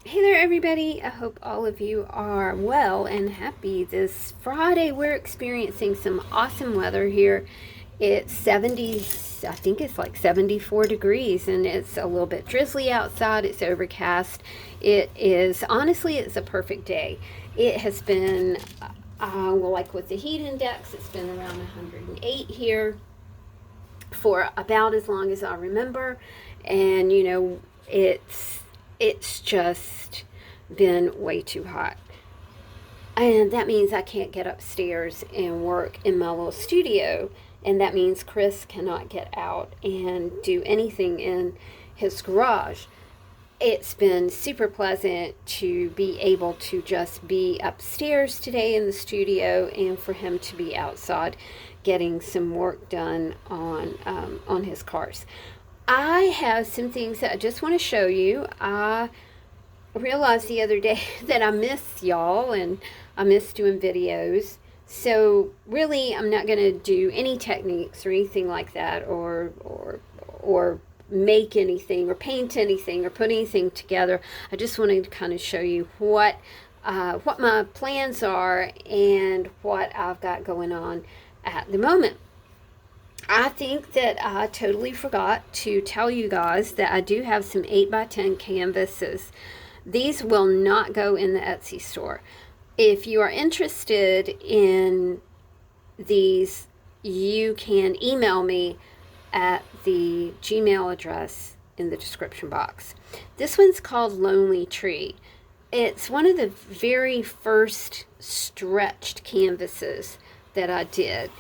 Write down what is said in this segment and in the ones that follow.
Hey there, everybody. I hope all of you are well and happy. This Friday, we're experiencing some awesome weather here. It's 70, I think it's like 74 degrees, and it's a little bit drizzly outside. It's overcast. Honestly, it's a perfect day. It has been, well, like with the heat index, it's been around 108 here for about as long as I remember. And, it's just been way too hot. And that means I can't get upstairs and work in my little studio. And that means Chris cannot get out and do anything in his garage. It's been super pleasant to be able to just be upstairs today in the studio and for him to be outside getting some work done on his cars. I have some things that I just want to show you. I realized the other day that I miss y'all and I miss doing videos. So really, I'm not going to do any techniques or anything like that, or make anything or paint anything or put anything together. I just wanted to kind of show you what my plans are and what I've got going on at the moment. I think that I totally forgot to tell you guys that I do have some 8x10 canvases. These will not go in the Etsy store. If you are interested in these, you can email me at the Gmail address in the description box. This one's called Lonely Tree. It's one of the very first stretched canvases that I did.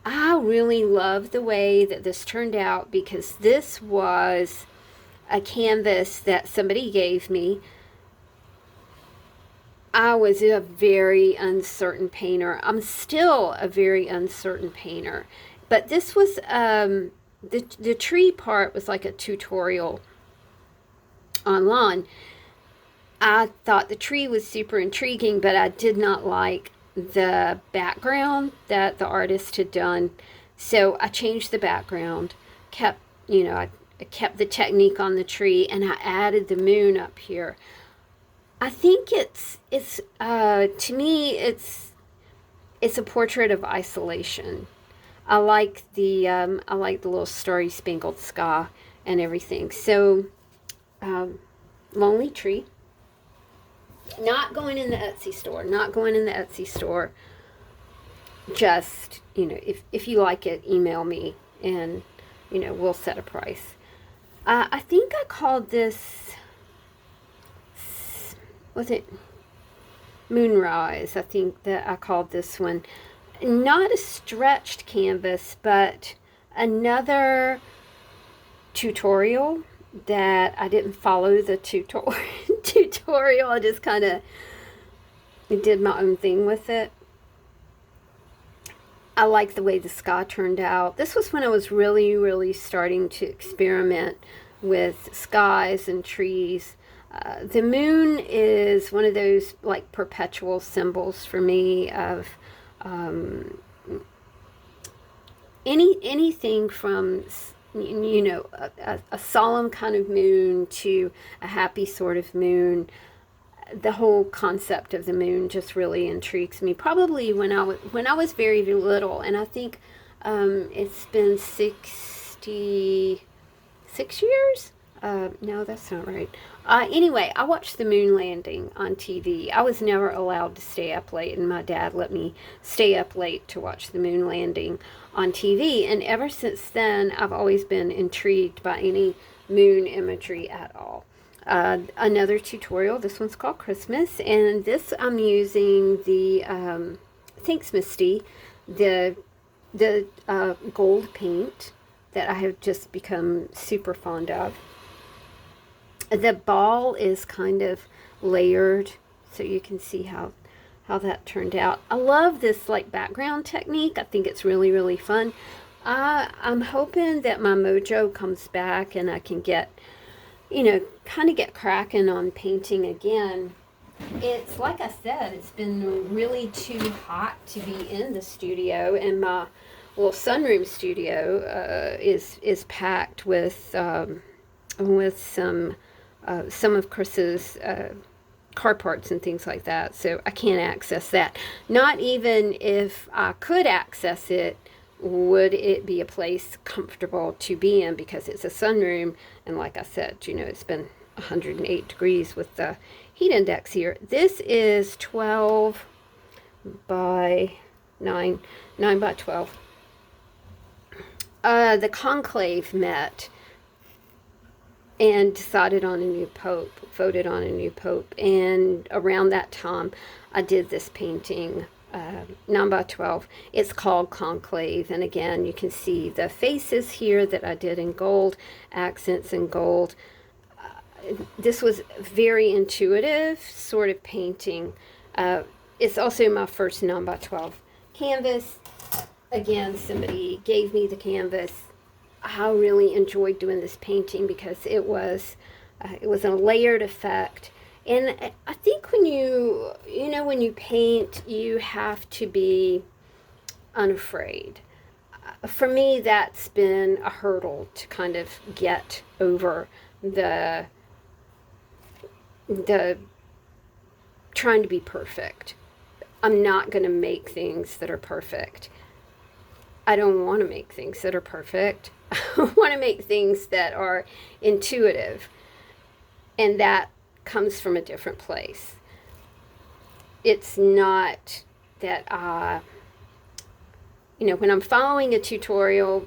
I really love the way that this turned out because this was a canvas that somebody gave me. I was a very uncertain painter. I'm still a very uncertain painter. But this was, the tree part was like a tutorial online. I thought the tree was super intriguing, but I did not like the background that the artist had done. So I changed the background, kept, I kept the technique on the tree, and I added the moon up here. I think it's to me it's a portrait of isolation. I like the little starry spangled sky and everything. So Lonely Tree. Not going in the Etsy store. Not going in the Etsy store. Just, if you like it, email me and, we'll set a price. I think I called this, was it Moonrise? I think that I called this one. Not a stretched canvas, but another tutorial that I didn't follow the tutorial. I just kind of did my own thing with it. I like the way the sky turned out. This was when I was really, really starting to experiment with skies and trees. The moon is one of those like perpetual symbols for me of anything from a solemn kind of moon to a happy sort of moon. The whole concept of the moon just really intrigues me. Probably when I was very little, and I think it's been 66 years. No, that's not right. Anyway, I watched the moon landing on TV. I was never allowed to stay up late, and my dad let me stay up late to watch the moon landing on TV. And ever since then, I've always been intrigued by any moon imagery at all. Another tutorial. This one's called Christmas, and this I'm using the Thanks Misty, the gold paint that I have just become super fond of. The ball is kind of layered, so you can see how that turned out. I love this like background technique. I think it's really, really fun. I'm hoping that my mojo comes back and I can get, kind of get cracking on painting again. It's like I said, it's been really too hot to be in the studio, and my little sunroom studio is packed with some some of Chris's car parts and things like that, so I can't access that. Not even if I could access it, would it be a place comfortable to be in, because it's a sunroom, and like I said, it's been 108 degrees with the heat index here. This is 12 by 9 by 12. The conclave met and decided on a new pope, voted on a new pope, and around that time I did this painting, 9 by 12. It's called Conclave, and again you can see the faces here that I did in gold, accents in gold. This was very intuitive sort of painting. It's also my first 9 by 12 canvas. Again, somebody gave me the canvas. I really enjoyed doing this painting because it was a layered effect. And I think when when you paint, you have to be unafraid. For me, that's been a hurdle to kind of get over, the trying to be perfect. I'm not going to make things that are perfect. I don't want to make things that are perfect. I want to make things that are intuitive, and that comes from a different place. It's not that when I'm following a tutorial,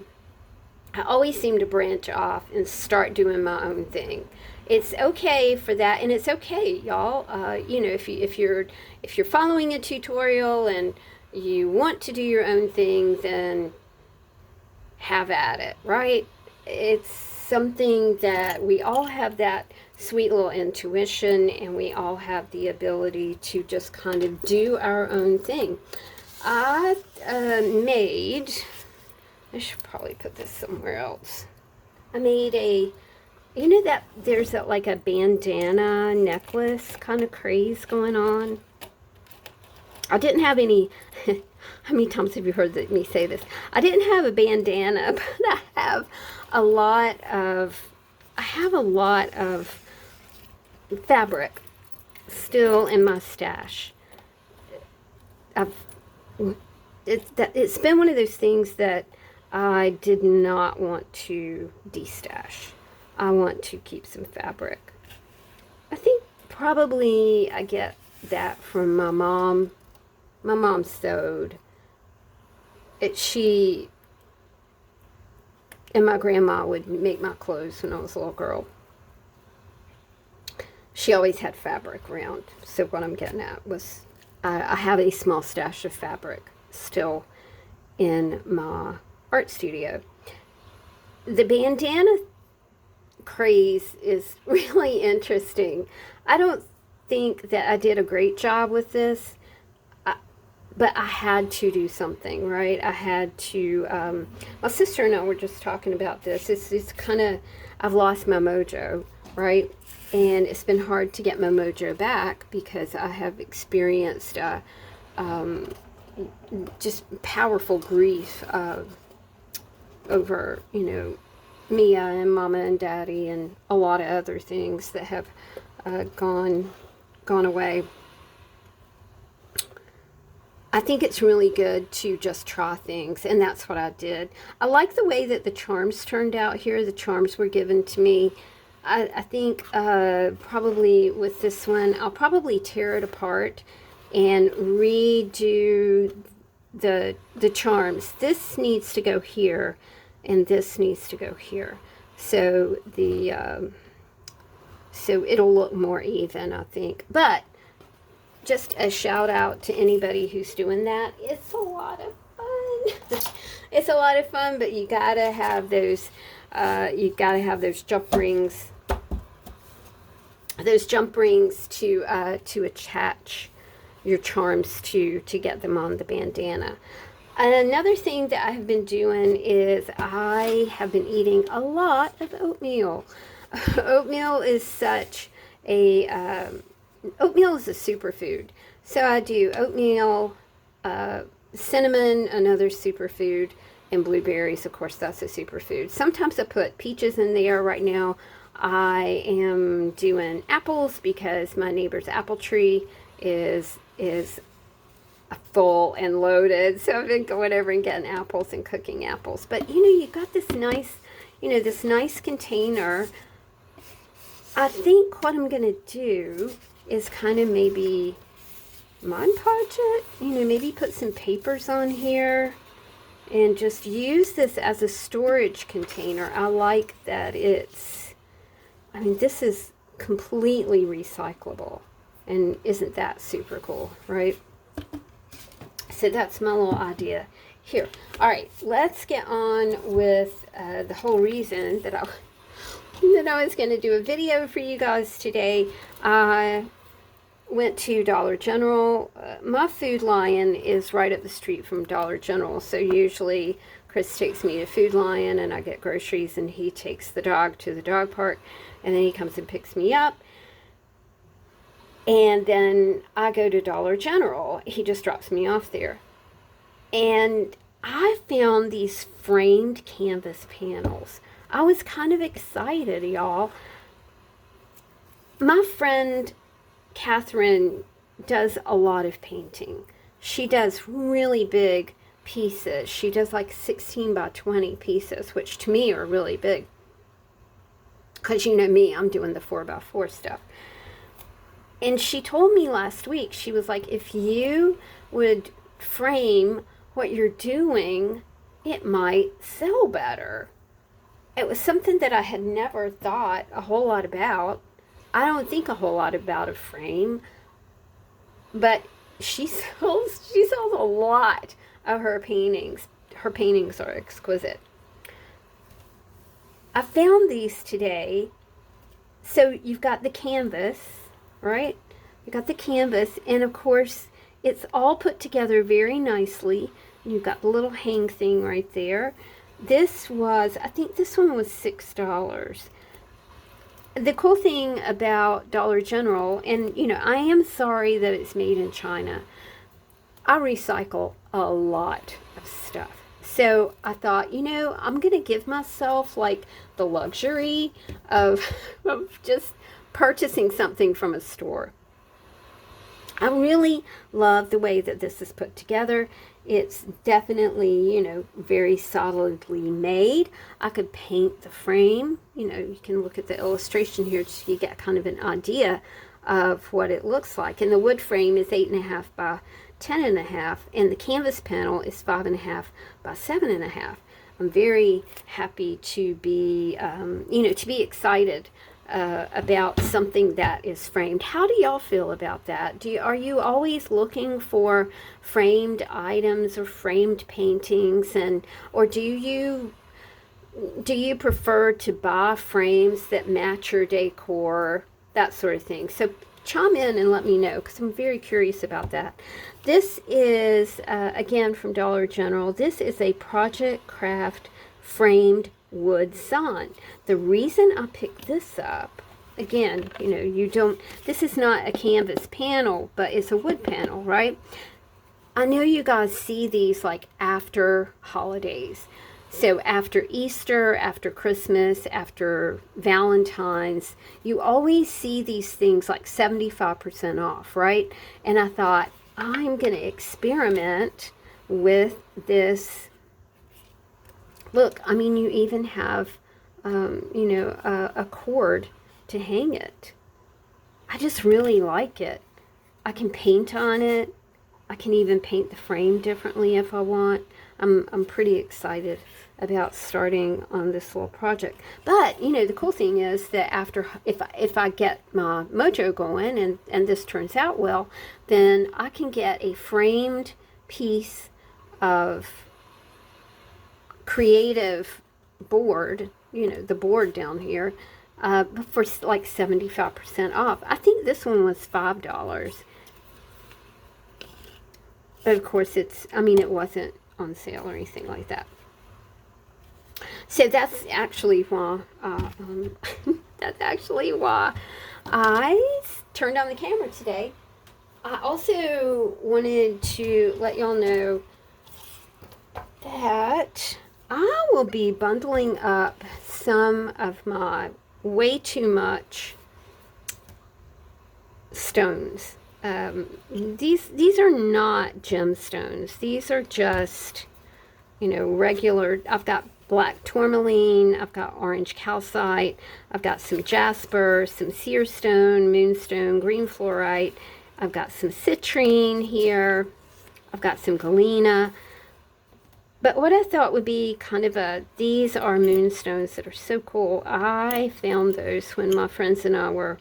I always seem to branch off and start doing my own thing. It's okay for that, and it's okay, y'all. If you're following a tutorial and you want to do your own thing, then have at it, right? It's something that we all have, that sweet little intuition, and we all have the ability to just kind of do our own thing. I should probably put this somewhere else. I made that there's like a bandana necklace kind of craze going on. I didn't have any, how many times have you heard me say this? I didn't have a bandana, but I have a lot of fabric still in my stash. It's been one of those things that I did not want to destash. I want to keep some fabric. I think probably I get that from my mom. My mom sewed. She and my grandma would make my clothes when I was a little girl. She always had fabric around. So what I'm getting at was I have a small stash of fabric still in my art studio. The bandana craze is really interesting. I don't think that I did a great job with this, but I had to do something, right? I had to, my sister and I were just talking about this. It's kind of, I've lost my mojo, right? And it's been hard to get my mojo back because I have experienced just powerful grief over, Mia and Mama and Daddy and a lot of other things that have gone away. I think it's really good to just try things, and that's what I did. I like the way that the charms turned out here. The charms were given to me. I think probably with this one, I'll probably tear it apart and redo the charms. This needs to go here, and this needs to go here. So so it'll look more even, I think. But just a shout out to anybody who's doing that. It's a lot of fun. It's a lot of fun, but you gotta have those. You gotta have those jump rings. Those jump rings to attach your charms to get them on the bandana. Another thing that I've been doing is I have been eating a lot of oatmeal. Oatmeal is such a oatmeal is a superfood. So I do oatmeal, cinnamon, another superfood, and blueberries. Of course, that's a superfood. Sometimes I put peaches in there. Right now, I am doing apples because my neighbor's apple tree is full and loaded. So I've been going over and getting apples and cooking apples. But you got this nice, this nice container. I think what I'm going to do is kind of maybe Mod Podge it, maybe put some papers on here and just use this as a storage container. I like that this is completely recyclable, and isn't that super cool, right? So that's my little idea here. All right, let's get on with the whole reason that I was going to do a video for you guys today. I went to Dollar General. My Food Lion is right up the street from Dollar General, so usually Chris takes me to Food Lion and I get groceries, and he takes the dog to the dog park, and then he comes and picks me up, and then I go to Dollar General. He just drops me off there. And I found these framed canvas panels. I was kind of excited, y'all. My friend Catherine does a lot of painting. She does really big pieces. She does like 16 by 20 pieces, which to me are really big. Because me, I'm doing the 4 by 4 stuff. And she told me last week, she was like, if you would frame what you're doing, it might sell better. It was something that I had never thought a whole lot about. I don't think a whole lot about a frame, but she sells a lot of her paintings. Her paintings are exquisite. I found these today. So you've got the canvas, right? You got the canvas, and of course it's all put together very nicely. You've got the little hang thing right there. I think this one was $6. The cool thing about Dollar General, and I am sorry that it's made in China. I recycle a lot of stuff. So I thought, I'm going to give myself like the luxury of just purchasing something from a store. I really love the way that this is put together. It's definitely, very solidly made. I could paint the frame. You can look at the illustration here so you get kind of an idea of what it looks like. And the wood frame is 8.5 by 10.5, and the canvas panel is 5.5 by 7.5. I'm very happy to be, to be excited about something that is framed. How do y'all feel about that? Are you always looking for framed items or framed paintings, or do you prefer to buy frames that match your decor, that sort of thing? So chime in and let me know, because I'm very curious about that. This is again from Dollar General. This is a Project Craft framed wood sign. The reason I picked this up, again, this is not a canvas panel, but it's a wood panel, right? I know you guys see these like after holidays. So after Easter, after Christmas, after Valentine's, you always see these things like 75% off, right? And I thought, I'm going to experiment with this. Look, you even have, a cord to hang it. I just really like it. I can paint on it. I can even paint the frame differently if I want. I'm pretty excited about starting on this little project. But, the cool thing is that if I get my mojo going and this turns out well, then I can get a framed piece of creative board, the board down here, for like 75% off. I think this one was $5. But of course it wasn't on sale or anything like that. So that's actually why I turned on the camera today. I also wanted to let y'all know that I will be bundling up some of my way too much stones. These are not gemstones. These are just, regular. I've got black tourmaline, I've got orange calcite, I've got some jasper, some seer stone, moonstone, green fluorite, I've got some citrine here, I've got some galena. But what I thought would be kind of these are moonstones that are so cool. I found those when my friends and I were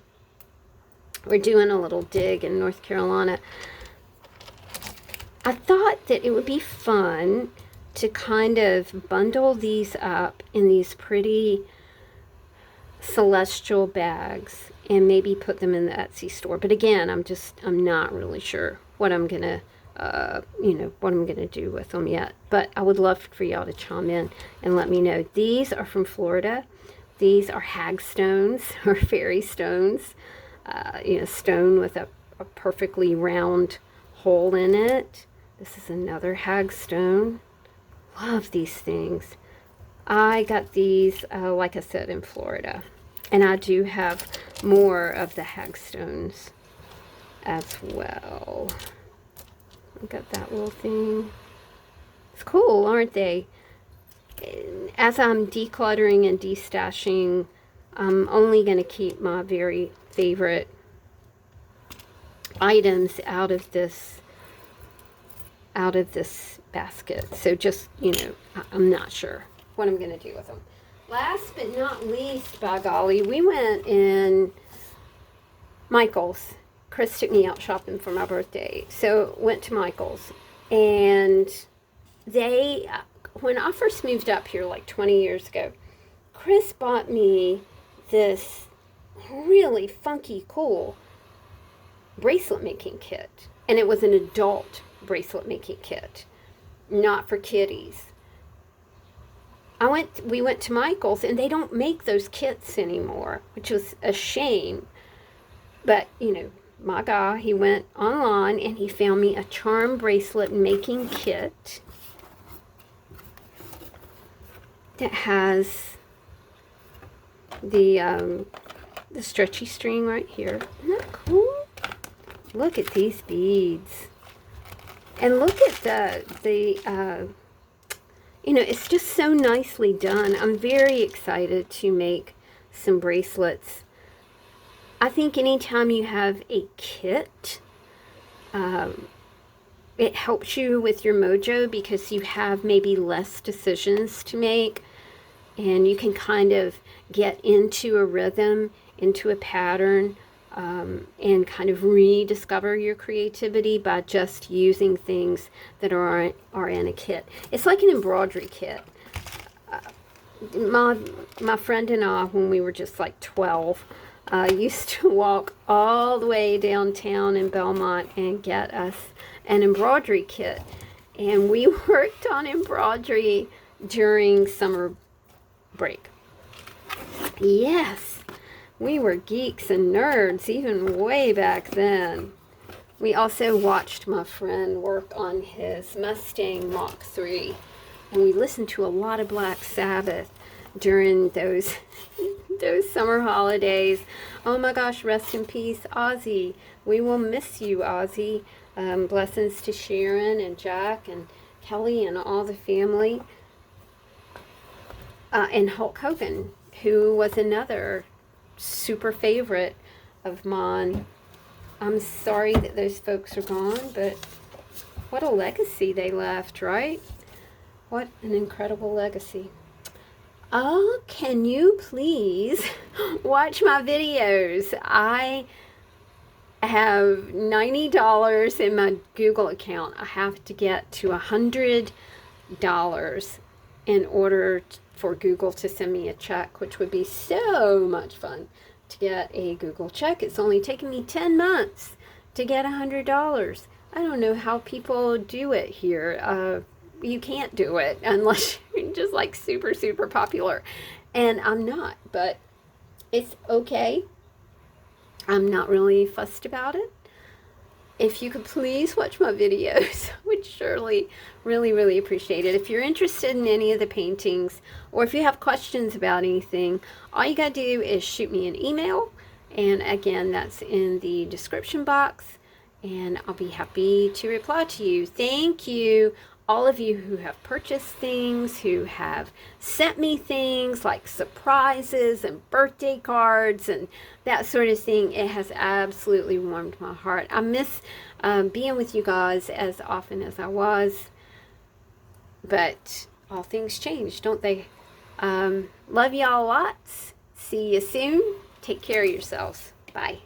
doing a little dig in North Carolina. I thought that it would be fun to kind of bundle these up in these pretty celestial bags and maybe put them in the Etsy store. But again, I'm not really sure what I'm gonna do with them yet. But I would love for y'all to chime in and let me know. These are from Florida. These are hagstones or fairy stones. Stone with a perfectly round hole in it. This is another hagstone. Love these things. I got these, like I said, in Florida. And I do have more of the hagstones as well. I got that little thing. It's cool, aren't they? As I'm decluttering and destashing, I'm only going to keep my very favorite items out of this basket. So just, I'm not sure what I'm going to do with them. Last but not least, by golly, we went in Michael's. Chris took me out shopping for my birthday. So went to Michael's. And when I first moved up here like 20 years ago, Chris bought me this really funky, cool bracelet making kit. And it was an adult bracelet making kit, not for kiddies. We went to Michael's and they don't make those kits anymore, which was a shame. But, my guy, he went online and he found me a charm bracelet making kit that has the stretchy string right here. Isn't that cool? Look at these beads. And look at it's just so nicely done. I'm very excited to make some bracelets. I think anytime you have a kit, it helps you with your mojo because you have maybe less decisions to make and you can kind of get into a rhythm, into a pattern, and kind of rediscover your creativity by just using things that are in a kit. It's like an embroidery kit. My friend and I, when we were just like 12, used to walk all the way downtown in Belmont and get us an embroidery kit. And we worked on embroidery during summer break. Yes, we were geeks and nerds even way back then. We also watched my friend work on his Mustang Mach 3. And we listened to a lot of Black Sabbath during those summer holidays. Oh my gosh, rest in peace, Ozzy. We will miss you, Ozzy. Blessings to Sharon and Jack and Kelly and all the family. And Hulk Hogan, who was another super favorite of mine. I'm sorry that those folks are gone, but what a legacy they left, right? What an incredible legacy. Oh, can you please watch my videos? I have $90 in my Google account. I have to get to $100 in order for Google to send me a check, which would be so much fun to get a Google check. It's only taken me 10 months to get $100. I don't know how people do it here. You can't do it unless you're just like super, super popular. And I'm not, but it's okay. I'm not really fussed about it. if you could please watch my videos, I would surely really appreciate it. If you're interested in any of the paintings, or if you have questions about anything, all you gotta do is shoot me an email, and again, that's in the description box, and I'll be happy to reply to you. Thank you, all of you who have purchased things, who have sent me things like surprises and birthday cards and that sort of thing. It has absolutely warmed my heart. I miss being with you guys as often as I was, but all things change, don't they? Love y'all lots. See you soon. Take care of yourselves. Bye.